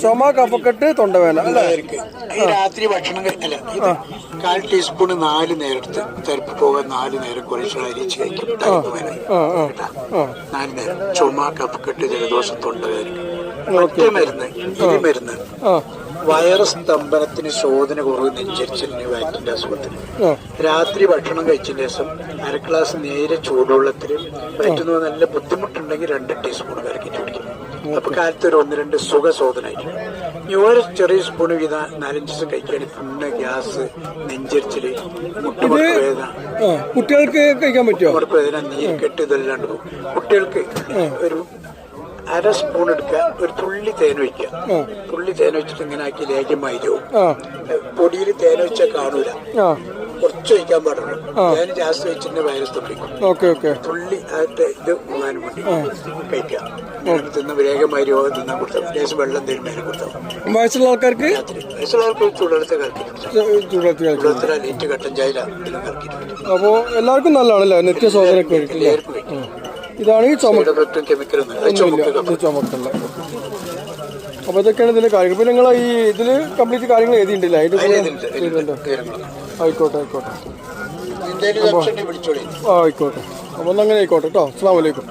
ചുമ, കഫക്കെട്ട്, തൊണ്ടവേദന അല്ലേ? ഈ രാത്രി ഭക്ഷണം അല്ല, ഇത് 1/4 ടീസ്പൂൺ 4 നേരം എടുത്ത് തെരപ്പ് പോകാൻ 4 നേരം കുറേശ്ശെ അരിച്ച് കഴിക്കും. 4 നേരം ചുമ, കഫക്കെട്ട്, ജലദോഷം, തൊണ്ടവേദന. മറ്റേ മരുന്ന്, ഇരുമരുന്ന്, വൈറസ് സ്തംഭനത്തിന്, ശോധന കുറവ്, നെഞ്ചരിച്ചിലിന്, വയറ്റിന്റെ അസുഖത്തിന് രാത്രി ഭക്ഷണം കഴിച്ചതിന് ശേഷം 1/2 ഗ്ലാസ് നേരെ ചൂടുവെള്ളത്തിൽ പറ്റുന്ന നല്ല ബുദ്ധിമുട്ടുണ്ടെങ്കിൽ 2 ടീസ്പൂൺ കലക്കിട്ട് കുടിക്കും. അപ്പൊ കാലത്ത് ഒരു 1-2 സുഖശോധന ആയിരിക്കും. ഈ ഓരോ ചെറിയ സ്പൂൺ വീത 4-5 ദിവസം കഴിക്കുകയാണെങ്കിൽ പുണ്ണ്, ഗ്യാസ്, നെഞ്ചരിച്ചില്, മുട്ടുമുട്ട് വേദന, കുട്ടികൾക്ക് കഴിക്കാൻ പറ്റുമോ? മുറുക്ക് വേദന, നീർക്കെട്ട്, ഇതെല്ലാണ്ട് പോകും. കുട്ടികൾക്ക് ഒരു 1/2 സ്പൂൺ എടുക്കുക, ഒരു തുള്ളി തേൻ ഒഴിക്കുക. തുള്ളി തേൻ വെച്ചിട്ട് ഇങ്ങനെ ആക്കി ലേഖ്യമായിരിക്കും. പൊടിയിൽ തേൻ വെച്ചാൽ കാണൂല, കുറച്ച് ഒഴിക്കാൻ പാടുള്ളൂ. തേൻ ജാസ്തി വെച്ചിട്ട് വൈറസ് തപ്പിക്കും. തുള്ളി ആയിട്ട് ഇത് പോകാനും വേണ്ടി കഴിക്കാം. തിന്ന് വേഗമായി രോഗം തിന്നാൻ കൊടുത്താൽ ലേശം വെള്ളം തരും മേലെ കൊടുത്താൽ. വയസ്സുള്ള ആൾക്കാർക്ക് ചൂടെടുത്ത് കലക്കിട്ട് ലേറ്റ് കട്ടൻ ചായ അപ്പോ എല്ലാവർക്കും നല്ലതാണല്ലേ നിത്യശോധനക്ക് എല്ലാവർക്കും കഴിക്കും. ഇതാണ് ഈ ചുമക്കല്ല. അപ്പൊ ഇതൊക്കെയാണ് ഇതിന്റെ കാര്യങ്ങൾ. പിന്നെ നിങ്ങൾ ഈ ഇതില് കംപ്ലീറ്റ് കാര്യങ്ങൾ എഴുതിയിട്ടില്ല? ആയിക്കോട്ടെ ആയിക്കോട്ടെ. അപ്പൊ അങ്ങനെ ആയിക്കോട്ടെ കേട്ടോ. അസ്സലാമു അലൈക്കും.